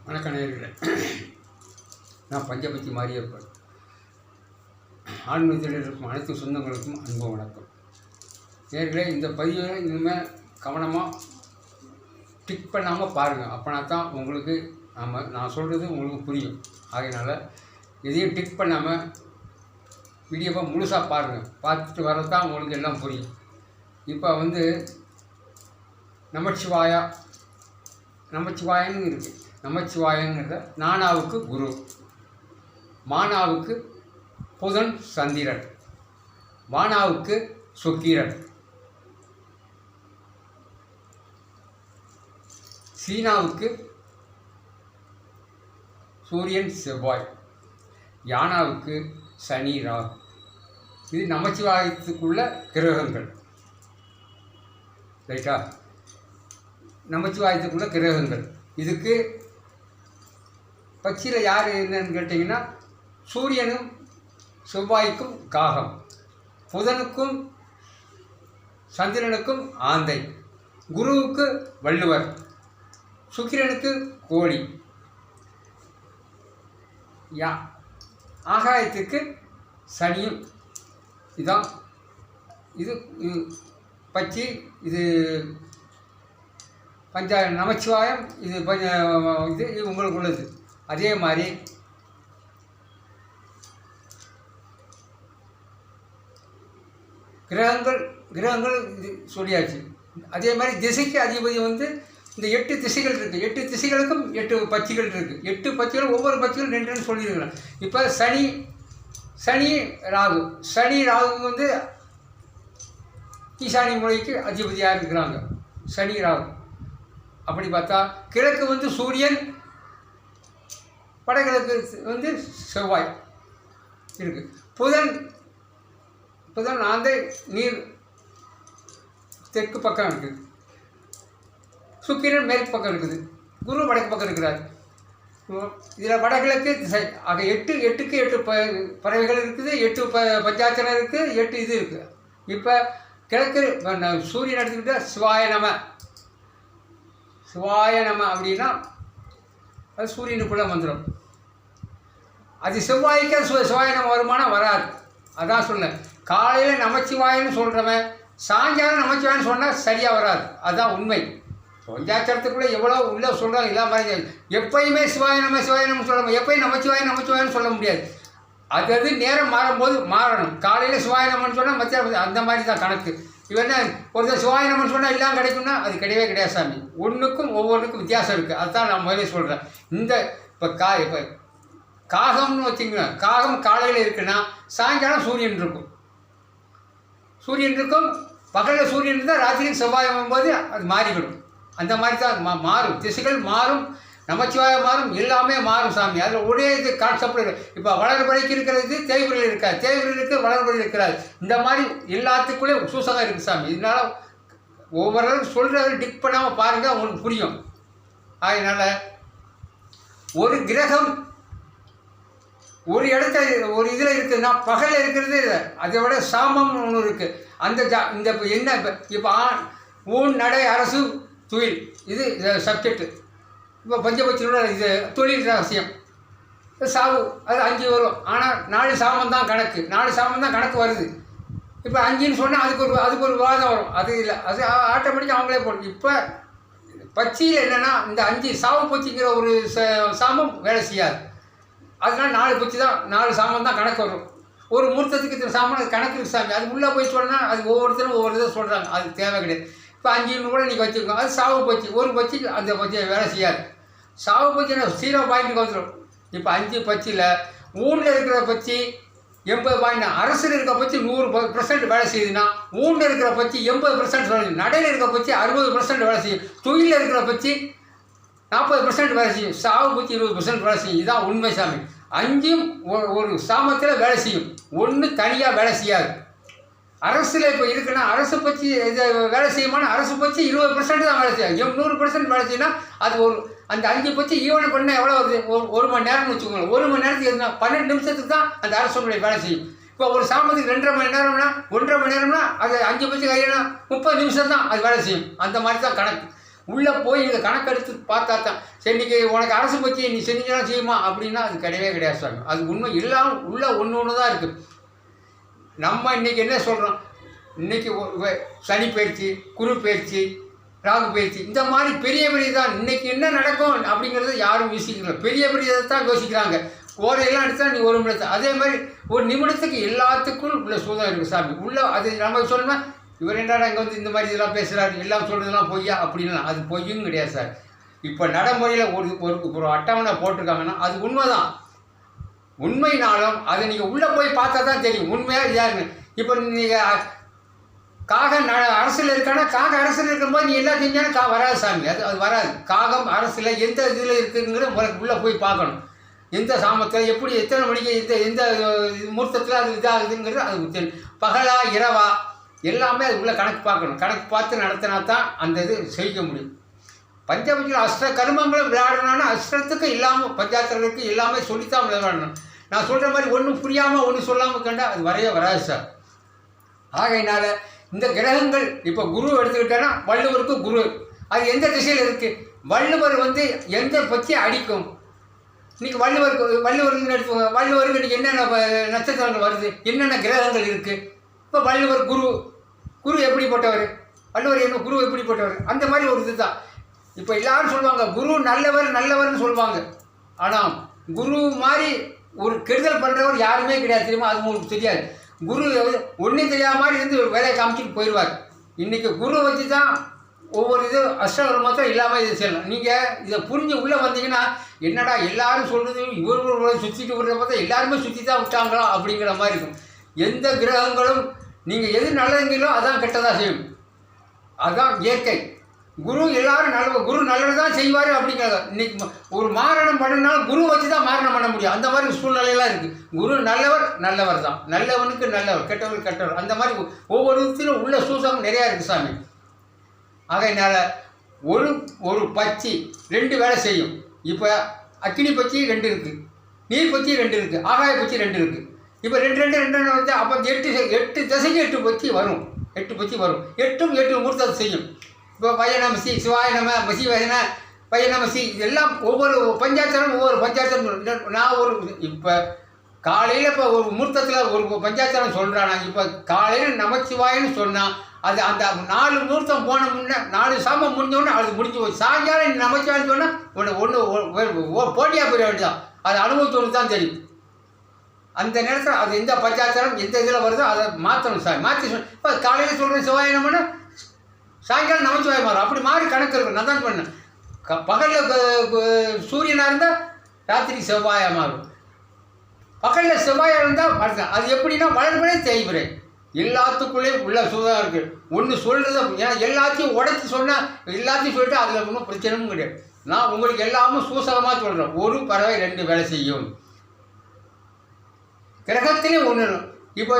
வணக்கம் நேயர்களே. நான் பஞ்சபட்சி மாரியப்பன். ஆன்மீகத்தில் இருக்கும் அனைத்து சொந்தங்களுக்கும் அன்பு வணக்கம். நேயர்களே, இந்த பதிவை இனிமேல் கவனமாக டிக் பண்ணாமல் பாருங்கள். அப்போனா தான் உங்களுக்கு நான் சொல்கிறது உங்களுக்கு புரியும். ஆகையினால் எதையும் டிக் பண்ணாமல் வீடியோவை முழுசாக பாருங்கள். பார்த்துட்டு வரதான் உங்களுக்கு எல்லாம் புரியும். இப்போ நமச்சிவாயன்னு இருக்குது. நமச்சிவாயங்கிறத நானாவுக்கு குரு, மானாவுக்கு புதன் சந்திரன், வானாவுக்கு சுக்கிரன், சீனாவுக்கு சூரியன் செவ்வாய், யானாவுக்கு சனி ராகு. இது நமச்சிவாயத்துக்குள்ள கிரகங்கள். ரைட்டா? நமச்சிவாயத்துக்குள்ள கிரகங்கள். இதுக்கு பட்சியில் யார் என்னன்னு கேட்டிங்கன்னா, சூரியனும் செவ்வாய்க்கும் காகம், புதனுக்கும் சந்திரனுக்கும் ஆந்தை, குருவுக்கு வள்ளுவர், சுக்கிரனுக்கு கோழி, ஆகாயத்துக்கு சனியும். இதுதான் இது பட்சி. இது நமச்சிவாயம். இது உங்களுக்கு உள்ளது. அதே மாதிரி கிரகங்கள் இது சொல்லியாச்சு. அதே மாதிரி திசைக்கு அதிபதி இந்த 8 திசைகள் இருக்குது. 8 திசைகளுக்கும் 8 பட்சிகள் இருக்குது. 8 பட்சிகள், ஒவ்வொரு பட்சிகளும் 2 சொல்லியிருக்கலாம். இப்போ சனி ராகு ஈசானி மூலைக்கு அதிபதியாக இருக்கிறாங்க. சனி ராகு. அப்படி பார்த்தா கிழக்கு சூரியன், வடகிழக்கு செவ்வாய் இருக்குது. புதன் ஆந்தை நீர் தெற்கு பக்கம் இருக்குது. சுக்கிரன் மேற்கு பக்கம் இருக்குது. குரு வடக்கு பக்கம் இருக்கிறார். இதில் வடகிழக்கு திசை. ஆக 8க்கு 8 பறவைகள் இருக்குது, 8 பஞ்சாட்சரம் இருக்குது, 8 இது இருக்குது. இப்போ கிழக்கு சூரியன் எடுத்துக்கிட்டால் சிவாய நம அப்படின்னா அது சூரியனுக்குள்ளே வந்துடும். அது செவ்வாய்க்கு சிவாய நம வருமானம் வராது. அதான் சொன்னேன். காலையில் நமச்சிவாயன்னு சொல்கிறவன் சாயங்காலம் நமச்சிவாயன்னு சொன்னால் சரியாக வராது. அதுதான் உண்மை. பஞ்சாட்சரத்துக்குள்ளே எவ்வளோ உள்ளே சொல்கிறாங்க. இல்லை மாதிரி எப்பயுமே சிவாய நம்ம சொல்ல, எப்பயும் நமச்சிவாயன்னு சொல்ல முடியாது. அது நேரம் மாறும்போது மாறணும். காலையில் சிவாய நமன்னு சொன்னால் மத்தியானம் அந்த மாதிரி தான் கணக்கு. இவன்னா ஒருத்தர் சிவாய நமன்னு சொன்னால் எல்லாம் கிடைக்கும்னா அது கிடையவே கிடையாது சாமி. ஒவ்வொன்றுக்கும் வித்தியாசம் இருக்குது. அதுதான் நான் முதலே சொல்கிறேன். இப்போ காகம்னு வச்சுங்க. காகம் காலையில் இருக்குன்னா சாயங்காலம் சூரியன் இருக்கும். பகலில் சூரியன் இருந்தால் ராத்திரி செவ்வாய் வரும்போது அது மாறிவிடும். அந்த மாதிரி தான் மாறும். திசைகள் மாறும், நமச்சிவாயம் மாறும், எல்லாமே மாறும் சாமி. அதில் ஒரே இது கான்செப்ட். இப்போ வளர்பறைக்கு இருக்கிறது தேய்பிரையில் இருக்காது, தேய்பிரையில் வளர்பறையில் இருக்கிறாது. இந்த மாதிரி எல்லாத்துக்குள்ளே சூசகம் இருக்குது சாமி. இதனால் ஒவ்வொரு சொல்கிறது டிக் பண்ணாமல் பாருங்கள், உங்களுக்கு புரியும். அதனால் ஒரு கிரகம் ஒரு இதில் இருக்குதுன்னா பகலில் இருக்கிறது அதை விட சாமம்னு ஒன்று இருக்குது. இந்த இப்போ ஊன் நடை அரசு தொழில் இது சப்ஜெக்டு. இப்போ பஞ்சபட்சியோட இது தொழில் ரகசியம். சாவு அது 5 வரும். ஆனால் 4 சாமம் தான் கணக்கு வருது. இப்போ 5ன்னு சொன்னால் அதுக்கு ஒரு வாதம் வரும். அது இல்லை, அது ஆட்டோமேட்டிக்காக அவங்களே போடும். இப்போ பட்சியில் என்னென்னா இந்த 5 சாவு பட்சிங்கிற ஒரு சாமம் வேலை செய்யாது. அதனால் 4 பட்சி தான், 4 சாமம் தான் கணக்கு வரும். ஒரு முகூர்த்தத்துக்கு இத்தனை சாமான் கணக்கு இருக்குது சாமி. அது உள்ளே போய் சொன்னால் அது ஒவ்வொருத்தரும் ஒவ்வொரு இதை சொல்கிறாங்க. அது தேவை கிடையாது. இப்போ 5 கூட நீங்கள் வச்சுருக்கோம். அது சாவு பட்சி. ஒரு பட்சிக்கு அந்த பட்சியை வேலை செய்யாது. சாவு பட்சினா 0 பாயிண்ட்டுக்கு வந்துடும். இப்போ 5 பட்சியில் ஊனில் இருக்கிற பட்சி 80 பாயிண்ட், அரசில் இருக்கிற பட்சி 100% வேலை செய்யுதுன்னா ஊனில் இருக்கிற பட்சி 80% வேலை செய்யும். நடையில் இருக்கிற பட்சி 60% வேலை செய்யும். தொழிலில் இருக்கிற பட்சி 40% வேலை செய்யும். சாவு பட்சி 20% வேலை செய்யும். இதுதான் உண்மை சாமி. 5ம் ஒரு சாமத்தில் வேலை செய்யும். 1 தனியாக வேலை செய்யாது. அரசில் இப்போ இருக்குன்னா அரசு பட்சி இதை வேலை செய்யுமானா அரசு பட்சி 20% தான் வேலை செய்யும். 100% வேலை செய்யணும்னா அது அந்த 5 பட்சி ஈவனை பண்ணால் எவ்வளோ வருது? 1 மணி நேரம்னு வச்சுக்கோங்க. 1 மணி நேரத்துக்கு இருந்தால் 12 நிமிஷத்துக்கு தான் அந்த அரசுடைய வேலை செய்யும். இப்போ ஒரு சாமத்துக்கு 2.5 மணி நேரம்னா 1.5 மணி நேரம்னா அது 5 பட்சி கையினா 30 நிமிஷம் தான் அது வேலை செய்யும். அந்த மாதிரி தான் கணக்கு. உள்ளே போய் இங்கே கணக்கெடுத்து பார்த்தா தான் சரி இன்றைக்கி உனக்கு அரசு பற்றி நீ செஞ்சீங்கன்னா செய்யுமா அப்படின்னா அது கிடையவே கிடையாது சாமி. அது உண்மை எல்லாம் உள்ள ஒன்று தான் இருக்குது. நம்ம இன்றைக்கி என்ன சொல்கிறோம், இன்றைக்கி சனி பயிற்சி, குரு பயிற்சி, ராகு பயிற்சி, இந்த மாதிரி பெரிய பெரிய தான் இன்றைக்கி என்ன நடக்கும் அப்படிங்கிறத யாரும் யோசிக்கல. பெரிய பெரிய தான் யோசிக்கிறாங்க. ஓரையெல்லாம் எடுத்தா நீ ஒரு நிமிடத்தை அதே மாதிரி ஒரு நிமிடத்துக்கு எல்லாத்துக்கும் உள்ள சூதம் இருக்குது சாமி. உள்ள அது நம்ம சொல்லணும் இவர் என்னடா இங்கே வந்து இந்த மாதிரி இதெல்லாம் பேசுகிறாரு, எல்லாம் சொல்கிறதெல்லாம் பொய்யா அப்படின்னா அது பொய்யும் கிடையாது சார். இப்போ நடைமுறையில் ஒரு அட்டவணை போட்டிருக்காங்கன்னா அது உண்மை தான். உண்மைனாலும் அதை நீங்கள் உள்ளே போய் பார்த்தா தான் தெரியும் உண்மையாக இதாருங்க. இப்போ நீங்கள் காகம் அரசில் இருக்கானா காகம் அரசில் இருக்கும்போது நீ எல்லாம் செஞ்சாலும் வராது சாமி. அது வராது. காகம் அரசில் எந்த இதில் இருக்குங்கிறத உள்ளே போய் பார்க்கணும். எந்த சாமத்தில் எப்படி எத்தனை மணிக்கு எந்த முகூர்த்தத்தில் அது இதாகுதுங்கிறது அது பகலா இரவா எல்லாமே அது உள்ளே கணக்கு பார்க்கணும். கணக்கு பார்த்து நடத்தினா தான் அந்த இது செய்ய முடியும். பஞ்சபட்சியில் அஷ்ட கர்மங்களும் விளையாடணும்னா அஷ்டத்துக்கு இல்லாமல் பஞ்சாத்திரங்களுக்கு எல்லாமே சொல்லித்தான் விளையாடணும். நான் சொல்கிற மாதிரி ஒன்றும் புரியாமல் ஒன்றும் சொல்லாமல் கண்டா அது வராது சார். ஆகையினால இந்த கிரகங்கள் இப்போ குரு எடுத்துக்கிட்டேன்னா வள்ளுவருக்கு குரு அது எந்த திசையில் இருக்குது, வள்ளுவர் வந்து எந்த பற்றி அடிக்கும். இன்றைக்கி வள்ளுவருக்கு எடுத்துக்கோங்க. வள்ளுவருக்கு இன்றைக்கி என்னென்ன நட்சத்திரங்கள் வருது, என்னென்ன கிரகங்கள் இருக்குது. இப்போ வள்ளுவர் குரு எப்படிப்பட்டவர், வள்ளுவர் என்ன குரு எப்படிப்பட்டவர், அந்த மாதிரி ஒரு இது தான். இப்போ எல்லாரும் சொல்லுவாங்க குரு நல்லவர்னு சொல்லுவாங்க. ஆனால் குரு மாதிரி ஒரு கெடுதல் பண்ணுறவர் யாருமே கிடையாது தெரியுமா. அது உங்களுக்கு தெரியாது. குரு ஒன்றும் தெரியாத மாதிரி இருந்து வேலையை காமிச்சிட்டு போயிடுவார். இன்றைக்கி குரு வச்சு தான் ஒவ்வொரு இது அஷ்டவர் மாத்திரம் இல்லாமல் இது செய்யலாம். நீங்கள் இதை புரிஞ்சு உள்ளே வந்தீங்கன்னா என்னடா எல்லாரும் சொல்கிறது இவர்கள் சுற்றிட்டு விடுறத பார்த்தா எல்லாருமே சுற்றி தான் விட்டாங்களா அப்படிங்கிற மாதிரி இருக்கும். எந்த கிரகங்களும் நீங்கள் எது நல்லதுங்களோ அதான் கெட்டதாக செய்யும். அதுதான் இயற்கை. குரு எல்லாரும் குரு நல்லது தான் செய்வார் அப்படிங்கிறாங்க. இன்னைக்கு ஒரு மாரணம் பண்ணினாலும் குரு வச்சு தான் மாரணம் பண்ண முடியும். அந்த மாதிரி சூழ்நிலையெல்லாம் இருக்குது. குரு நல்லவர் தான், நல்லவனுக்கு நல்லவர், கெட்டவனுக்கு கெட்டவர், அந்த மாதிரி ஒவ்வொரு விதத்திலும் உள்ள சூசகம் நிறையா இருக்குது சாமி. ஆகையினால ஒரு பச்சி 2 வேலை செய்யும். இப்போ அக்கினி பச்சி 2 இருக்குது, நீர் பச்சி 2 இருக்குது, ஆகாய பச்சி 2 இருக்குது. இப்போ 2 வந்து அப்போ 8 திசைக்கு 8 பச்சி வரும். 8 பச்சி வரும். 8 முகூர்த்தத்தை செய்யும். இப்போ பையனமசி, சிவாய நம, மசி வயன, பையனமசி, இதெல்லாம் ஒவ்வொரு பஞ்சாட்சரம். நான் இப்போ காலையில் இப்போ ஒரு முகூர்த்தத்தில் ஒரு பஞ்சாட்சரம் சொல்கிறான். இப்போ காலையில் நமச்சிவாயன்னு சொன்னால் அது அந்த 4 முகூர்த்தம் போன முன்னே 4 சாமம் முடிஞ்சோடனே அது முடிஞ்சு போய் சாயங்காலம் நமச்சிவாயன்னு சொன்னால் ஒன்று போட்டியாக போயிட வேண்டியதான். அது அனுபவத்தோடு தான் தெரியும். அந்த நேரத்தில் அது எந்த பஞ்சாட்சரம் எந்த இதில் வருதோ அதை மாற்றணும் சார். மாற்றி இப்போ காலையில் சொல்கிறேன் சிவாயனம்னா சாயங்காலம் நமச்சிவாயம் மாறும். அப்படி மாறி கணக்கு இருக்கும். நான் தான் பண்ணேன். பகலில் சூரியனாக இருந்தால் ராத்திரி செவ்வாயாக மாறும். பகலில் செவ்வாயாக இருந்தால் மறக்க. அது எப்படின்னா வளர்படே தேய்பிறேன். எல்லாத்துக்குள்ளேயும் உள்ள சூதாக இருக்குது. ஒன்று சொல்கிறது ஏன்னா எல்லாத்தையும் உடைச்சி சொன்னால் எல்லாத்தையும் சொல்லிட்டு அதில் ஒன்றும் பிரச்சனையும் கிடையாது. நான் உங்களுக்கு எல்லாமும் சூசகமாக சொல்கிறேன். ஒரு பறவை 2 வேலை செய்யும். கிரகத்திலே ஒன்று. இப்போ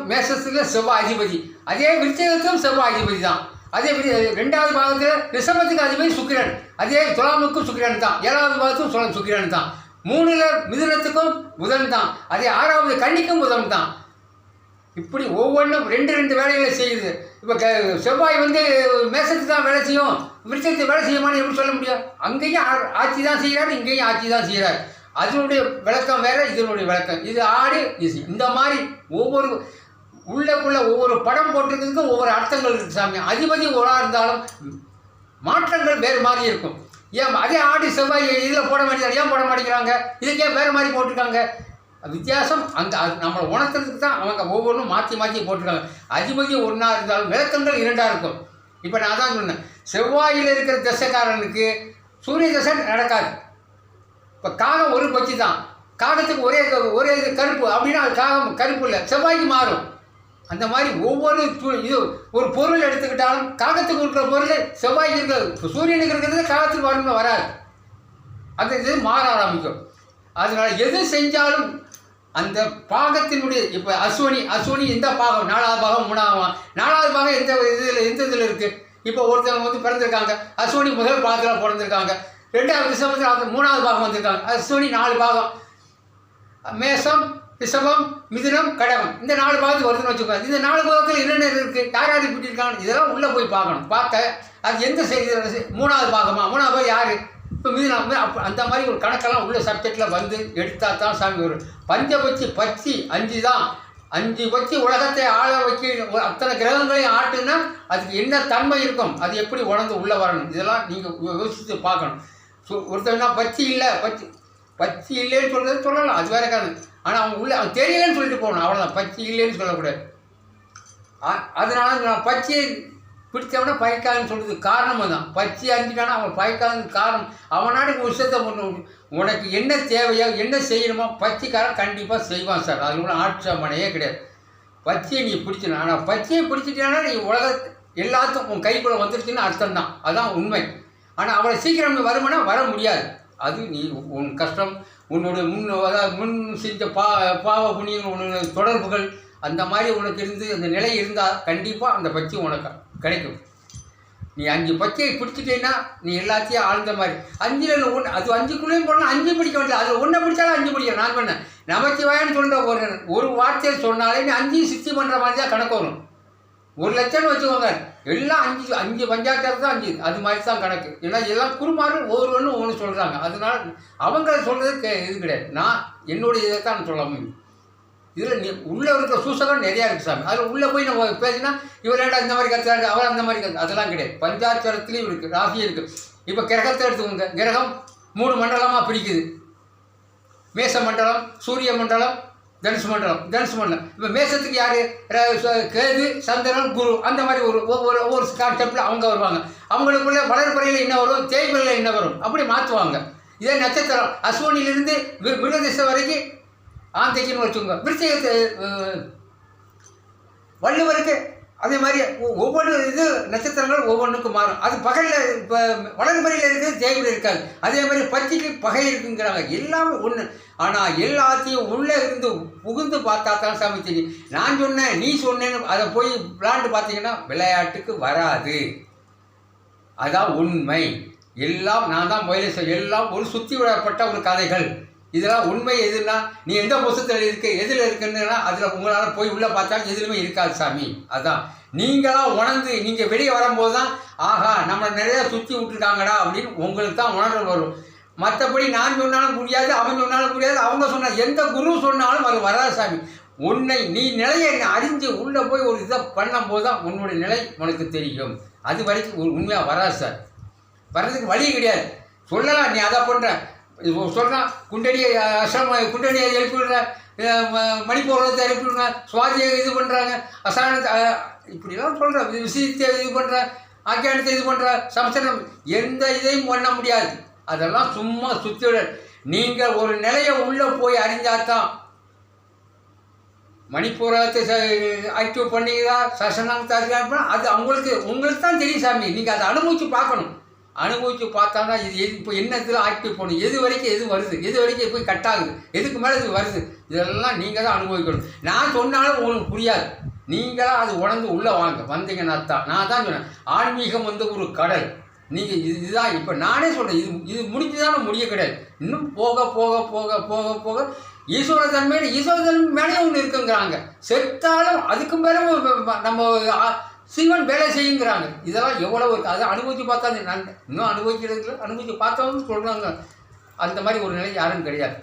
மேசத்தில் செவ்வாய் அதிபதி, அதே விருச்சிகத்துக்கும் செவ்வாய் அதிபதி தான். அதே 2வது பாகத்தில் ரிஷபத்துக்கு அதிபதி சுக்கிரன், அதே துலாமுக்கும் சுக்கிரன் தான். 7வது பாகத்துக்கும் சுக்கிரன் தான். 3ல் மிதுனத்துக்கும் புதன் தான். அதே 6வது கன்னிக்கும் புதன் தான். இப்படி ஒவ்வொன்றும் 2 வேலைகளை செய்யுது. இப்போ செவ்வாய் வந்து மேசத்துக்கு தான் வேலை செய்யும், விருச்சத்துக்கு வேலை செய்யுமான்னு எப்படி சொல்ல முடியும்? அங்கேயும் ஆட்சி தான் செய்கிறாரு, இங்கேயும் ஆட்சி தான் செய்கிறார். அதனுடைய விளக்கம் வேறு, இதனுடைய விளக்கம். இது ஆடு இது இந்த மாதிரி ஒவ்வொரு உள்ளக்குள்ள ஒவ்வொரு படம் போட்டிருக்கிறதுக்கும் ஒவ்வொரு அர்த்தங்கள் இருக்குது சாமி. அதிபதி ஒன்றா இருந்தாலும் மாற்றங்கள் வேறு மாதிரி இருக்கும். ஏன் அதே ஆடி செவ்வாய் இதில் போட வேண்டியது ஏன் போட மாட்டேங்கிறாங்க? இதுக்கே வேறு மாதிரி போட்டிருக்காங்க. வித்தியாசம் அங்கே நம்மளை உணர்த்துறதுக்கு தான் அவங்க ஒவ்வொன்றும் மாற்றி போட்டிருக்காங்க. அதிபதி ஒன்றா இருந்தாலும் விளக்கங்கள் 2ஆக இருக்கும். இப்போ நான் தான் சொன்னேன், செவ்வாயில் இருக்கிற தசைக்காரனுக்கு சூரிய தசை நடக்காது. இப்போ காகம் ஒரு பட்சி தான். காகத்துக்கு ஒரே இது கருப்பு அப்படின்னா அது காகம் கருப்பு இல்லை, செவ்வாய்க்கு மாறும். அந்த மாதிரி ஒவ்வொரு இது ஒரு பொருள் எடுத்துக்கிட்டாலும் காகத்துக்கு இருக்கிற பொருள் செவ்வாய்க்கு இருக்கிறது, சூரியனுக்கு இருக்கிறது காகத்துக்கு வரணும் வராது. அந்த இது மாற ஆரம்பிக்கும். அதனால் எது செஞ்சாலும் அந்த பாகத்தினுடைய இப்போ அஸ்வினி எந்த பாகம் 4வது பாகம் 4வது பாகம் எந்த இதில் இருக்குது. இப்போ ஒருத்தவங்க வந்து பிறந்திருக்காங்க, அஸ்வினி முதல் பாகத்தில் பிறந்திருக்காங்க, 2வது ரிஷபத்தில் 3வது பாகம் வந்திருக்காங்க. அஸ்வினி 4 பாகம், மேசம் ரிஷபம், மிதுனம், கடகம், இந்த 4 பாகத்துக்கு வருதுன்னு வச்சுக்கோங்க. இந்த 4 பாகத்தில் என்னென்ன இருக்குது, யார் யார் இப்படி இருக்காங்க, இதெல்லாம் உள்ளே போய் பார்க்கணும். பார்க்க அது எந்த செய்தி 3வது பாகமா, 3வது பாகம் யார், இப்போ மிதுனம், அந்த மாதிரி ஒரு கணக்கெல்லாம் உள்ள சப்ஜெக்டில் வந்து எடுத்தால் தான் சாமி வரும். பஞ்சபட்சி பட்சி 5 தான். 5 பட்சி உலகத்தை ஆள வைக்க அத்தனை கிரகங்களையும் ஆட்டுன்னா அதுக்கு என்ன தன்மை இருக்கும், அது எப்படி உணர்ந்து உள்ளே வரணும், இதெல்லாம் நீங்கள் யோசித்து பார்க்கணும். ஒருத்தர்னா பட்சி இல்லை, பட்சி இல்லைன்னு சொல்கிறது சொல்லலாம், அது வேற காரணம். ஆனால் அவங்க உள்ள அவன் தெரியலன்னு சொல்லிட்டு போகணும், அவ்வளோதான். பட்சி இல்லைன்னு சொல்லக்கூடாது. அதனால நான் பச்சையை பிடிச்சவனா பயக்காதுன்னு சொல்கிறது காரணமாக தான். பச்சை அறிஞ்சிட்டானா அவன் பயக்காதுன்னு காரணம். அவனாடுக்கு ஒரு விஷயத்தை பண்ணணும். உனக்கு என்ன தேவையோ என்ன செய்யணுமோ பச்சைக்காரன் கண்டிப்பாக செய்வான் சார். அதில் கூட ஆட்சேபனையே கிடையாது. பச்சையை நீ பிடிச்சணும். ஆனால் பச்சையை பிடிச்சிட்டானா நீ எல்லாத்துக்கும் உன் கைக்குள்ளே வந்துருச்சுன்னு அர்த்தம் தான். அதுதான் உண்மை. ஆனால் அவளை சீக்கிரம் வருமானா வர முடியாது. அது நீ உன் கஷ்டம், உன்னோட முன் செஞ்ச பாவ புண்ணியங்கள், உன்னோட தொடர்புகள், அந்த மாதிரி உனக்கு இருந்து அந்த நிலை இருந்தால் கண்டிப்பாக அந்த பச்சை உனக்கு கிடைக்கும். நீ 5 பச்சையை பிடிச்சிட்டேன்னா நீ எல்லாத்தையும் ஆழ்ந்த மாதிரி. 5ல் 1, அது 5க்குள்ளேயும் போனால் 5 பிடிக்க வேண்டியது. அதில் 1 பிடிச்சாலும் 5 பிடிக்கும். நான் பண்ணேன் நமச்சிவாயன்னு சொல்கிற ஒரு வார்த்தையை சொன்னாலே நீ 5 சித்தி பண்ணுற மாதிரி தான் கணக்கு வரும். 1 லட்சம்னு வச்சுக்கோங்க, எல்லாம் 5 பஞ்சாயத்து தான் 5, அது மாதிரி தான் கணக்கு. ஏன்னா எல்லாம் குருமார்கள் ஒவ்வொன்று சொல்கிறாங்க. அதனால் அவங்க சொல்கிறது இது கிடையாது. நான் என்னுடைய இதை தான் நான் சொல்ல முடியும். இதில் நீ உள்ளே இருக்கிற சூசகம் நிறையா இருக்குது சாமி. அதில் உள்ளே போய் நம்ம பேசினா இவர் ஏண்டா இந்த மாதிரி கற்றுறாரு, அவர் அந்த மாதிரி அதெல்லாம் கிடையாது. பஞ்சாட்சரத்துலேயும் இருக்குது, ராசியும் இருக்குது. இப்போ கிரகத்தை எடுத்துக்கோங்க. கிரகம் 3 மண்டலமாக பிடிக்குது. மேச மண்டலம், சூரிய மண்டலம், தனுசு மண்டலம். இப்போ மேசத்துக்கு யார், கேது, சந்திரன், குரு, அந்த மாதிரி ஒவ்வொரு கான்செப்டில் அவங்க வருவாங்க. அவங்களுக்குள்ளே வளர்பறையில் என்ன வரும், தேய்பிரையில் என்ன வரும், அப்படி மாற்றுவாங்க. இதே நட்சத்திரம் அஸ்வினிலிருந்து மிருகதிசை வரைக்கும் ஆந்தைக்குன்னு வச்சுக்கோங்க. விருச்சிகத்தை வள்ளுவருக்கு அதே மாதிரி ஒவ்வொரு இது நட்சத்திரங்கள் ஒவ்வொன்றுக்கும் மாறும். அது பகையில் இப்போ வளர்பறையில் இருக்கிறது தேய்பில் இருக்காது. அதே மாதிரி பச்சைக்கு பகை இருக்குங்கிறாங்க. எல்லாமே ஒன்று. ஆனால் எல்லாத்தையும் உள்ளே இருந்து புகுந்து பார்த்தா தான் சாமி தெரியும். நான் சொன்னேன் நீ சொன்னேன்னு அதை போய் விளாண்டு பார்த்தீங்கன்னா விளையாட்டுக்கு வராது. அதான் உண்மை. எல்லாம் நான் தான் முதல்ல எல்லாம் ஒரு சுற்றி விடப்பட்ட ஒரு கதைகள். இதெல்லாம் உண்மை. எதுனா நீ எந்த புத்தகத்தில் இருக்கு, எதில் இருக்குன்னா அதில் உங்களால் போய் உள்ளே பார்த்தா எதுலையுமே இருக்காது சாமி. அதான் நீங்களாம் உணர்ந்து நீங்கள் வெளியே வரும்போது தான் ஆஹா நம்மளை நிறையா சுற்றி விட்டுருக்காங்கடா அப்படின்னு உங்களுக்கு தான் உணர்வு வரும். மற்றபடி நான் சொன்னாலும் முடியாது, அவன் சொன்னாலும் முடியாது, அவங்க சொன்னால் எந்த குரு சொன்னாலும் அது வராது சாமி. உன்னை நீ நிலையை அறிஞ்சு உள்ளே போய் ஒரு இதை பண்ணும்போது தான் உன்னுடைய நிலை உனக்கு தெரியும். அது வரைக்கும் ஒரு உண்மையாக வராது சார். வர்றதுக்கு வழி கிடையாது. சொல்லலாம் நீ அதை பண்ணுற சொல்கிறான், குண்டடியை குண்டடியை எழுப்பிவிடுற, மணிப்பூர்வத்தை எழுப்பிவிடுங்க, சுவாதியை இது பண்ணுறாங்க, அசானத்தை இப்படிலாம் சொல்கிற, விஷயத்தை இது பண்ணுற, ஆக்கியானத்தை இது பண்ணுற, சம்சனம் எந்த இதையும் பண்ண முடியாது. அதெல்லாம் சும்மா சுற்றிவிட. நீங்கள் ஒரு நிலையை உள்ளே போய் அறிஞ்சாதான் மணிப்பூரத்தை ஆக்டிவ் பண்ணிக்கிறா, சசனத்தை அது உங்களுக்கு தான் தெரியும் சாமி. நீங்கள் அதை அனுபவித்து பார்க்கணும். அனுபவித்து பார்த்தாங்கன்னா இது இப்போ என்னத்தில் ஆக்டிவ் பண்ணணும், எது வரைக்கும் எது வருது, எது வரைக்கும் போய் கட் ஆகுது, எதுக்கு மேலே இது வருது, இதெல்லாம் நீங்கள் தான் அனுபவிக்கணும். நான் சொன்னாலும் உங்களுக்கு புரியாது. நீங்களாம் அது உணர்ந்து உள்ளே வந்தீங்கன்னா தான். நான் தான் சொன்னேன் ஆன்மீகம் ஒரு கடல். நீங்கள் இதுதான் இப்போ நானே சொல்கிறேன். இது முடிஞ்சுதான முடிய கிடையாது. இன்னும் போக போக போக போக போக ஈஸ்வர தன்மை மேலே ஒன்று இருக்குங்கிறாங்க. செத்தாலும் அதுக்கு மேலே நம்ம சிவன் வேலை செய்யுங்கிறாங்க. இதெல்லாம் எவ்வளோ இருக்குது. அதை அனுபவித்து பார்த்தா நான் இன்னும் அனுபவிக்கிறதுல அனுபவித்து பார்த்தவங்க சொல்கிறாங்க. அந்த மாதிரி ஒரு நிலை யாரும் கிடையாது.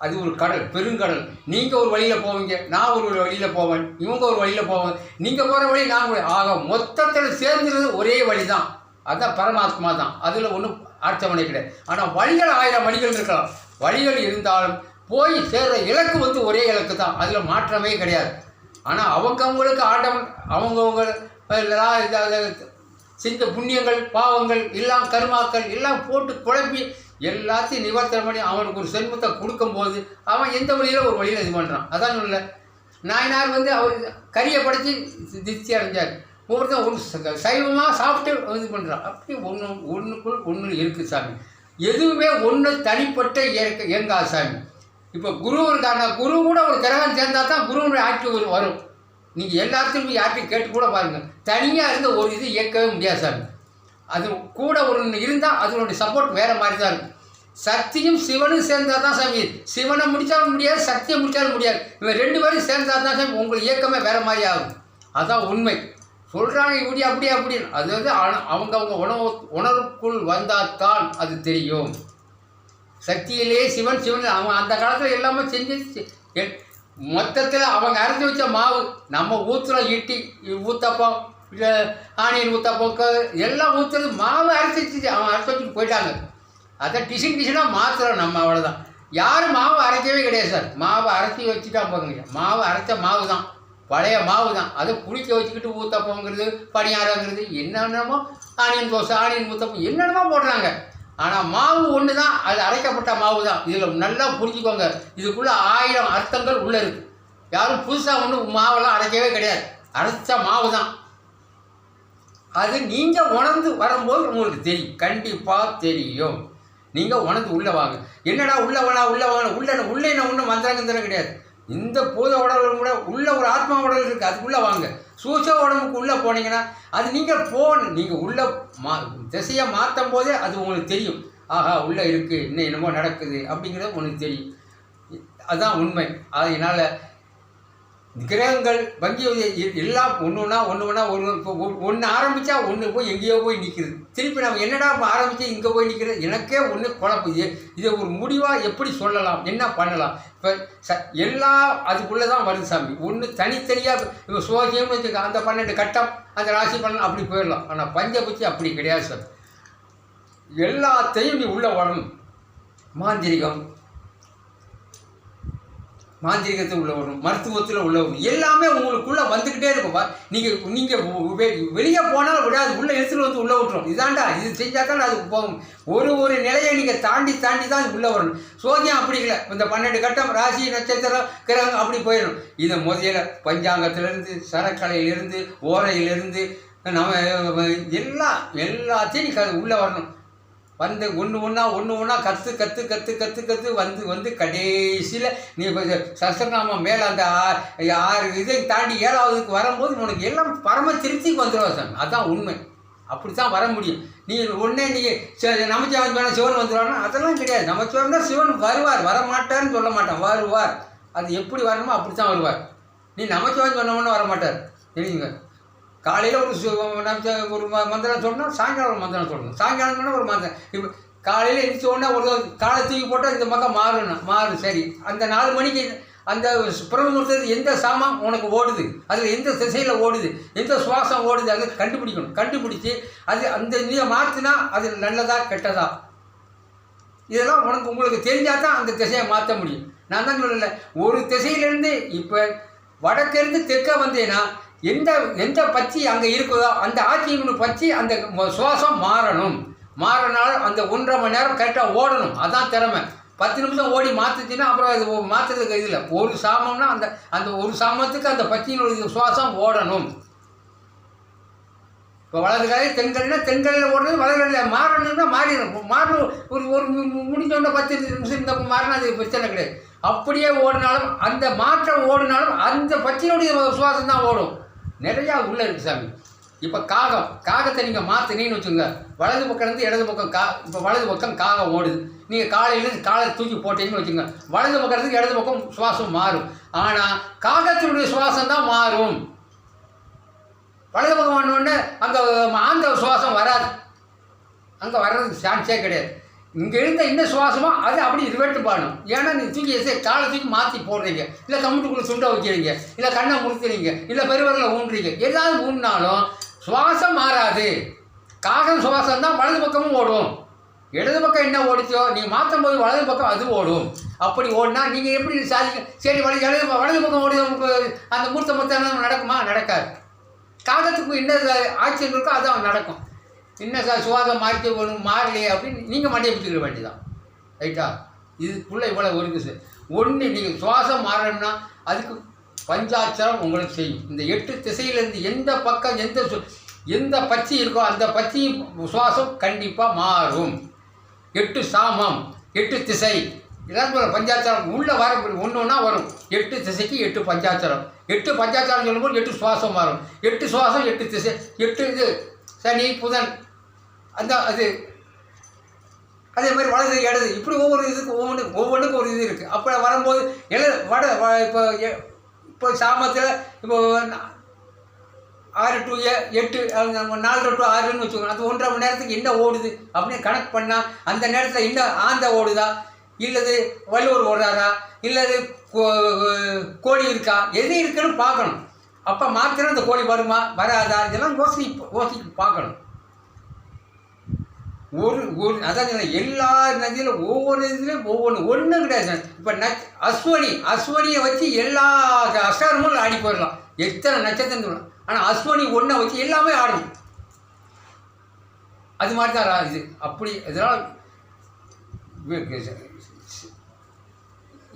அது ஒரு கடல், பெருங்கடல். நீங்கள் ஒரு வழியில் போவீங்க, நான் ஒரு வழியில் போவேன், இவங்க ஒரு வழியில் போவேன், நீங்கள் போகிற வழி நாங்கள் ஆக மொத்தத்தில் சேர்ந்துருது ஒரே வழி தான். அதுதான் பரமாத்மா தான். அதில் ஒன்றும் ஆட்சேபனை கிடையாது. ஆனால் வழிகள் 1000 வழிகள் இருக்கலாம். வழிகள் இருந்தாலும் போய் சேர்ற இலக்கு ஒரே இலக்கு தான். அதில் மாற்றமே கிடையாது. ஆனால் அவங்களுக்கு ஆண்டவன் அவங்கவுங்க செஞ்ச புண்ணியங்கள் பாவங்கள் எல்லாம் கருமாக்கள் எல்லாம் போட்டு குழப்பி எல்லாத்தையும் நிவர்த்தனை பண்ணி அவனுக்கு ஒரு செல்வத்தை கொடுக்கும்போது அவன் எந்த வழியில் ஒரு வழியில் இது பண்ணுறான். அதான் சொல்ல நாயனார் அவர் கறியை படைச்சி திருப்தி அடைஞ்சார். ஒவ்வொருத்தன் ஒன்று சைவமாக சாப்பிட்டு இது பண்ணுறான். அப்படி ஒன்றுக்குள் ஒன்று இருக்குது சாமி. எதுவுமே ஒன்று தனிப்பட்ட இயங்காது சாமி. இப்போ குரு இருக்காங்க, குரு கூட ஒரு கிரகம் சேர்ந்தால் தான் குருவுடைய ஆட்சி வரும். நீங்கள் எல்லாத்தையும் போய் யார்ட்டையும் கேட்டு கூட பாருங்கள். தனியாக இருந்த ஒரு இது இயக்கவே முடியாது சாமி. அது கூட ஒரு இருந்தால் அதனுடைய சப்போர்ட் வேறு மாதிரி தான் இருக்கும். சக்தியும் சிவனும் சேர்ந்தால் தான் சாமி. சிவனை முடித்தாலும் முடியாது, சக்தியை முடித்தாலும் முடியாது. இவன் 2 பேரும் சேர்ந்தால் தான் சாமி உங்களுக்கு இயக்கமே வேறு மாதிரி ஆகும். அதுதான் உண்மை. சொல்கிறாங்க இப்படி அப்படி அப்படின்னு. அது வந்து அவங்க உணர்வுக்குள் வந்தால்தான் அது தெரியும். சக்தியிலே சிவன் அவன் அந்த காலத்தில் எல்லாமே செஞ்சு மொத்தத்தில் அவங்க அரைச்சி வச்ச மாவு நம்ம ஊற்றுறோம். இட்டி ஊத்தப்பம், ஆனியன் ஊத்தப்பம் எல்லாம் ஊற்றுறது மாவு அரைச்சி வச்சு அவன் அரைச்சி வச்சுட்டு போயிட்டாங்க. அதை டிஷனாக மாற்றுறோம் நம்ம, அவ்வளோதான். யாரும் மாவு அரைக்கவே கிடையாது சார். மாவை அரைச்சி வச்சுட்டா போங்க. மாவு அரைச்ச மாவு தான், பழைய மாவு தான். அதை குளிக்க வச்சுக்கிட்டு ஊத்தப்போங்கிறது, பணியாரங்கிறது, என்னென்னமோ ஆனியன் தோசை, ஆனியன் ஊத்தப்பம் என்னென்னமோ போடுறாங்க. ஆனால் மாவு ஒன்று தான், அது அரைக்கப்பட்ட மாவு தான். இதில் நல்லா புரிஞ்சுக்கோங்க, இதுக்குள்ளே 1000 அர்த்தங்கள் உள்ளே இருக்குது. யாரும் புதுசாக ஒன்றும் மாவெல்லாம் அரைக்கவே கிடையாது, அரைச்ச மாவு தான். அது நீங்கள் உணர்ந்து வரும்போது உங்களுக்கு தெரியும், கண்டிப்பாக தெரியும். நீங்கள் உணர்ந்து உள்ளே வாங்க. என்னடா உள்ளே என்ன ஒன்றும் மந்திரங்கந்திரம் கிடையாது. இந்த பூத உடல் கூட உள்ள ஒரு ஆத்மா உடல் இருக்குது, அதுக்குள்ளே வாங்க. சூச உடம்புக்கு உள்ளே போனீங்கன்னா அது நீங்கள் உள்ள திசையை மாற்றும் போதே அது உங்களுக்கு தெரியும். ஆஹா உள்ளே இருக்குது, இன்னும் என்னமோ நடக்குது அப்படிங்கிறது உங்களுக்கு தெரியும். அதுதான் உண்மை. அதனால் கிரகங்கள் வங்கி எல்லாம் ஒன்று ஆரம்பித்தா ஒன்று போய் எங்கேயோ போய் நிற்கிறது. திருப்பி நம்ம என்னடா ஆரம்பித்து இங்கே போய் நிற்கிறது, எனக்கே ஒன்று குழப்பம். இதை ஒரு முடிவாக எப்படி சொல்லலாம், என்ன பண்ணலாம்? இப்போ எல்லாம் அதுக்குள்ளே தான் வருது சாமி. ஒன்று தனித்தனியாக இப்போ சோசியம்னு வச்சுக்க, அந்த 12 கட்டம், அந்த ராசி பலன் அப்படி போயிடலாம். ஆனால் பஞ்சபட்சி அப்படி கிடையாது சார். எல்லாத்தையும் நீ உள்ளே வரணும். மாந்திரிகத்தில் உள்ள வரும், மருத்துவத்தில் உள்ள வரும், எல்லாமே உங்களுக்குள்ளே வந்துக்கிட்டே இருக்கும். நீங்கள் வெளியே போனாலும் விடாது, உள்ளே எடுத்துகிட்டு வந்து உள்ளே விட்டுரும். இதாண்டா இது செஞ்சால் தான் அதுக்கு போகும். ஒரு நிலையை நீங்கள் தாண்டி தான் உள்ளே வரணும். சோதியம் அப்படி இல்லை. இந்த 12 கட்டம், ராசி, நட்சத்திரம், கிரகம் அப்படி போயிடும். இதை முதல்ல பஞ்சாங்கத்திலேருந்து, சரக்கலையிலேருந்து, ஓரையிலேருந்து நம்ம எல்லாத்தையும் நீங்கள் உள்ளே வரணும். வந்து ஒன்று ஒன்றா கற்று வந்து கடைசியில் நீ சஸ்திரநாமம் மேலே அந்த 6 இதை தாண்டி 7வதுக்கு வரும்போது உனக்கு எல்லாம் பரம திருப்திக்கு வந்துடுவா சார். அதுதான் உண்மை. அப்படி தான் வர முடியும். நீங்கள் நமச்சிவாயம் வேணால் சிவன் வந்துடுவார்னா அதெல்லாம் கிடையாது. நமச்சிவாயம் தான் சிவன் வருவார், வரமாட்டார்னு சொல்ல மாட்டான், வருவார். அது எப்படி வரணுமோ அப்படி தான் வருவார். நீ நமச்சிவாயம் சொன்னோம்னா வரமாட்டார், தெரியுங்க. காலையில் ஒரு மந்திரம் சொல்லணும், சாயங்காலம் ஒரு மந்திரம் சொல்லணும், சாயங்காலம் ஒரு மந்திரம். இப்போ காலையில் எழுந்திரிச்சோன்னா ஒரு காலை தூக்கி போட்டால் இந்த பக்கம் மாறும். சரி, அந்த 4 மணிக்கு அந்த பிரம்மமுகூர்த்தத்தில் எந்த சாமான் உனக்கு ஓடுது, அதில் எந்த திசையில் ஓடுது, எந்த சுவாசம் ஓடுது, அதை கண்டுபிடிச்சி அது அந்த நீரை மாற்றினா அது நல்லதா கெட்டதா, இதெல்லாம் உங்களுக்கு தெரிஞ்சால் தான் அந்த திசையை மாற்ற முடியும். நான் தான் சொல்லலை, ஒரு திசையிலேருந்து இப்போ வடக்கிருந்து தெற்க வந்தேன்னா எந்த பச்சி அங்கே இருக்குதோ அந்த ஆட்சியின் பச்சி அந்த சுவாசம் மாறனாலும் அந்த 1.5 மணி நேரம் கரெக்டாக ஓடணும். அதான் திறமை. 10 நிமிஷம் ஓடி மாற்றுச்சுன்னா அப்புறம் அது மாற்றுறதுக்கு இதில் ஒரு சாமம்னா அந்த ஒரு சாமத்துக்கு அந்த பச்சியினுடைய சுவாசம் ஓடணும். இப்போ வலது காலையில் தென்கரையில் ஓடுறது, வலது காலையில் மாறணும்னா மாறணும். ஒரு முடிஞ்சோன்னா 10 நிமிஷம் இந்த மாறினா அது பிரச்சனை கிடையாது. அப்படியே ஓடினாலும் அந்த மாற்றம் ஓடினாலும் அந்த பச்சியினுடைய சுவாசம் தான் ஓடும். நிறையா உள்ளே இருக்குது சாமி. இப்போ காகத்தை நீங்கள் மாற்றினீன்னு வச்சுங்க, வலது பக்கம்லேருந்து இடது பக்கம் இப்போ வலது பக்கம் காகம் ஓடுது. நீங்கள் காலையிலேருந்து காலை தூக்கி போட்டீங்கன்னு வச்சுங்க, வலது பக்கத்துக்கு இடது பக்கம் சுவாசம் மாறும். ஆனால் காகத்தினுடைய சுவாசம் தான் மாறும். வலது பக்கம் வாங்கினோடனே அங்கே ஆந்த சுவாசம் வராது, அங்கே வர்றதுக்கு சான்ஸே கிடையாது. இங்கே இருந்த என்ன சுவாசமோ அது அப்படி ரிவெர்ட் பண்ணணும். ஏன்னா நீ காலை தூக்கி மாற்றி போடுறீங்க, இல்லை கம்முட்டுக்குள்ளே சுண்டை வைக்கிறீங்க, இல்லை கண்ணை முறுத்துறீங்க, இல்லை பெருவரில் ஊன்றீங்க, ஏதாவது ஊன்றினாலும் சுவாசம் மாறாது. காகம் சுவாசம் தான் வலது பக்கமும் ஓடும். இடது பக்கம் என்ன ஓடிச்சோ நீங்கள் மாற்றும் போது வலது பக்கம் அது ஓடும். அப்படி ஓடினா நீங்கள் எப்படி சாதிக்க? சரி, வலது பக்கம் ஓடி அந்த மூர்த்த நடக்குமா? நடக்காது. காகத்துக்கு என்ன ஆக்சிஜன் இருக்கோ அது நடக்கும். என்ன சார் சுவாசம் மாறலையே அப்படின்னு நீங்கள் மண்டையை பிடிச்சிக்கிற வேண்டியதான். ரைட்டா? இதுக்குள்ளே இவ்வளோ இருக்குது சார். ஒன்று நீங்கள் சுவாசம் மாறணும்னா அதுக்கு பஞ்சாட்சரம் உங்களுக்கு செய்யும். இந்த 8 திசையிலேருந்து எந்த பக்கம் எந்த பச்சி இருக்கோ அந்த பச்சி சுவாசம் கண்டிப்பாக மாறும். 8 சாமம், 8 திசை, இதான் பஞ்சாட்சரம் உள்ளே வர ஒன்றா வரும். 8 திசைக்கு 8 பஞ்சாட்சரம். 8 பஞ்சாட்சரம் சொல்லும்போது 8 சுவாசம் மாறும். 8 சுவாசம் 8 திசை, 8 இது சனி புதன், அது அதே மாதிரி வலது இடது இப்படி ஒவ்வொரு இதுக்கு ஒவ்வொன்றுக்கும் ஒரு இது இருக்குது. அப்போ வரும்போது இப்போ இப்போ சாமத்தில் இப்போ 6 to 8 4 to 6ன்னு வச்சுக்கோங்க. அது 1.5 மணி நேரத்துக்கு என்ன ஓடுது அப்படின்னு கணக்கு பண்ணால் அந்த நேரத்தில் என்ன ஆந்த ஓடுதா, இல்லது வள்ளுவர் ஓடுறாரா, இல்லது கோழி இருக்கா, எது இருக்குன்னு பார்க்கணும். அப்போ மாத்திரம் அந்த கோழி வருமா வராதா இதெல்லாம் யோசிச்சு பார்க்கணும். அதான் எல்லா நதியிலும் ஒவ்வொரு இதுலேயும் ஒன்றும் கிடையாது. இப்போ அஸ்வனியை வச்சு எல்லா அஷ்டமும் ஆடி போயிடலாம், எத்தனை நட்சத்திரம் சொல்லலாம். ஆனால் அஸ்வனி ஒன்றை வச்சு எல்லாமே ஆடும். அது மாதிரி தான் இது. அப்படி இதெல்லாம்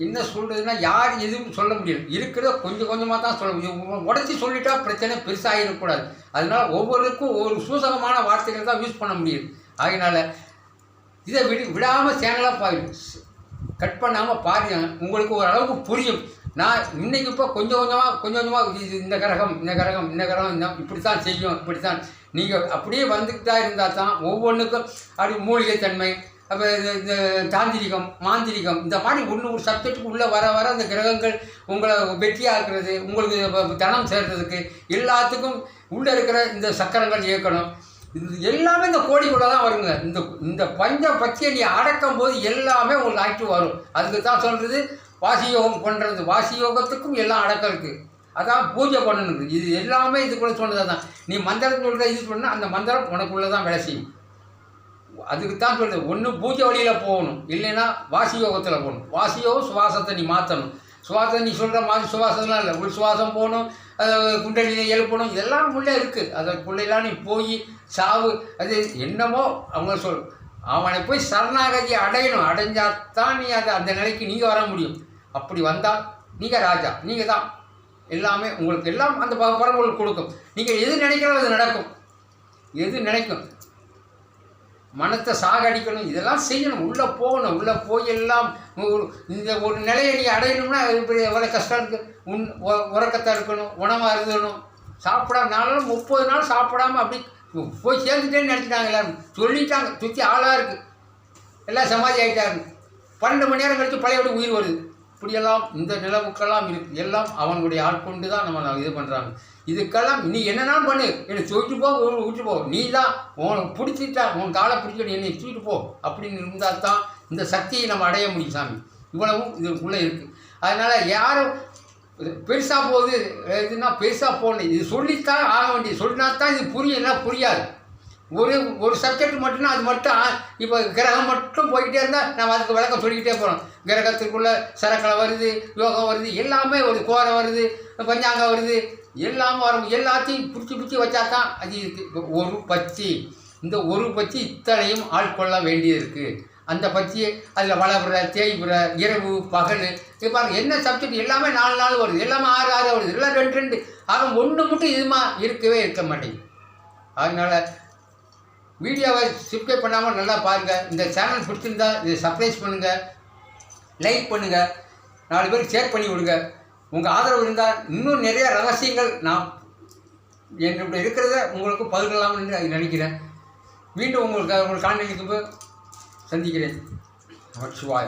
என்ன சொல்கிறதுனா யார் எதுவும் சொல்ல முடியாது. இருக்கிறத கொஞ்சம் கொஞ்சமாக தான் சொல்ல முடியும். உடச்சி சொல்லிட்டா பிரச்சனை பெருசாகிடக்கூடாது. அதனால் ஒவ்வொருக்கும் ஒரு சூசகமான வார்த்தைகள் தான் யூஸ் பண்ண முடியுது. அதனால் இதை விடாமல் சேனலாக கட் பண்ணாமல் பாருங்க, உங்களுக்கு ஓரளவுக்கு புரியும். நான் இன்றைக்கி இப்போ கொஞ்சம் கொஞ்சமாக இது இந்த கிரகம் இப்படி தான் செய்யும், இப்படி தான் நீங்கள் அப்படியே வந்துக்கிட்டு தான் இருந்தால் தான் ஒவ்வொன்றுக்கும் அப்படி மூலிகைத்தன்மை, அப்போ இந்த தாந்திரிகம், மாந்திரிகம், இந்த மாதிரி ஒரு சப்ஜெக்டுக்கு உள்ளே வர அந்த கிரகங்கள் உங்களை வெற்றியாக்குறது, உங்களுக்கு தனம் சேர்றதுக்கு எல்லாத்துக்கும் உள்ளே இருக்கிற இந்த சக்கரங்கள் இயக்கணும். இது எல்லாமே இந்த கோடிக்குள்ளே தான் வருங்க. இந்த பஞ்ச பற்றியை நீ அடக்கும் போது எல்லாமே உங்களுக்கு ஆக்டிவ் வரும். அதுக்கு தான் சொல்கிறது வாசி யோகம் பண்ணுறது. வாசி யோகத்துக்கும் எல்லாம் அடக்கம் இருக்குது. அதான் பூஜை பண்ணணும். இது எல்லாமே இதுக்குள்ளே சொன்னதாக தான். நீ மந்திரம் சொல்கிற இது சொன்னால் அந்த மந்திரம் உனக்குள்ளே தான் வேலை செய்யும். அதுக்கு தான் சொல்கிறது, ஒன்று பூஜை வழியில் போகணும், இல்லைன்னா வாசி யோகத்தில் போகணும். வாசி யோகம் சுவாசத்தை நீ மாற்றணும். சுவாசம் நீ சொல்கிற மாதிரி சுவாசம்லாம் இல்லை, உள் சுவாசம் போகணும், குண்டலினை எழுப்பணும், இதெல்லாம் உள்ளே இருக்குது. அதற்குள்ளெல்லாம் நீ போய் சாவு அது என்னமோ அவங்க அவனை போய் சரணாகதி அடையணும். அடைஞ்சாதான் நீ அந்த நிலைக்கு நீங்கள் வர முடியும். அப்படி வந்தால் நீங்கள் ராஜா, நீங்கள் தான் எல்லாமே. உங்களுக்கு எல்லாம் அந்த பரம் உங்களுக்கு கொடுக்கும். நீங்கள் எது நினைக்கிறோ அது நடக்கும். எது நினைக்கும் மனத்தை சாகடிக்கணும், இதெல்லாம் செய்யணும். உள்ளே போகணும். உள்ளே போய் எல்லாம் இந்த ஒரு நிலையை நீ அடையணும்னா இப்படி எவ்வளோ கஷ்டம் இருக்குது. உறக்கத்தான் இருக்கணும், உணவாக இருக்கணும், சாப்பிடாம 30 நாள் சாப்பிடாமல் அப்படி போய் சேர்ந்துட்டேன்னு நினச்சிட்டாங்க. எல்லோரும் சொல்லிட்டாங்க, சுற்றி ஆளாக இருக்குது, எல்லாம் சமாதி ஆகிட்டாங்க. 12 மணி நேரம் கழித்து பழையபடி உயிர் வருது. இப்படியெல்லாம் இந்த நிலவுக்கெல்லாம் இருக்குது. எல்லாம் அவனுடைய ஆட்கொண்டு தான் நம்ம இது பண்ணுறாங்க. இதுக்கெல்லாம் நீ என்னென்னாலும் பண்ணு, என்னை தூக்கிட்டு போ, விட்டு போ, நீ தான் உனக்கு பிடிச்சிட்டா உன் காலை பிடிச்சிட்டு என்னை தூக்கிட்டு போ அப்படின்னு இருந்தால் தான் இந்த சக்தியை நம்ம அடைய முடியும். சாமி இவ்வளவும் இதுக்குள்ளே இருக்குது. அதனால் யாரும் பெருசாக போகுது இதுன்னா பெருசாக போகணும். இது சொல்லித்தான் ஆக வேண்டியது. சொல்லினா தான் இது புரியும், இல்லை புரியாது. ஒரு சப்ஜெக்ட் மட்டும்னா அது மட்டும் இப்போ கிரகம் மட்டும் போய்கிட்டே இருந்தால் நம்ம அதுக்கு விளக்கம் சொல்லிக்கிட்டே போகிறோம். கிரகத்துக்குள்ளே சரக்கலை வருது, யோகம் வருது, எல்லாமே ஒரு கோரை வருது, பஞ்சாங்கம் வருது, எல்லாமே வரும். எல்லாத்தையும் பிடிச்சி வச்சா தான் அது இருக்குது. ஒரு பச்சி, இந்த ஒரு பச்சி இத்தனையும் ஆட்கொள்ள வேண்டியது இருக்குது. அந்த பச்சியை அதில் வளர்கிற தேய்புற இரவு பகல் இப்போ என்ன சப்ஜெக்ட் எல்லாமே 4 நாள் வருது, எல்லாமே 6 வருது, எல்லாம் 2 ஆக ஒன்று மட்டும் இதுமா இருக்க மாட்டேங்குது. அதனால் வீடியோவை சப்ஸ்கிரைப் பண்ணாமல் நல்லா பாருங்கள். இந்த சேனல் பிடிச்சிருந்தா இதை சப்ஸ்கிரைப் பண்ணுங்கள், லைக் பண்ணுங்கள், 4 பேருக்கு ஷேர் பண்ணி விடுங்க. உங்கள் ஆதரவு இருந்தால் இன்னும் நிறைய ரகசியங்கள் நான் என்னுடைய இருக்கிறத உங்களுக்கு பகிரலாம்னு நினைக்கிறேன். மீண்டும் உங்களுக்கு காணொளிக்கு சந்திக்கிறேன். நமச்சிவாய.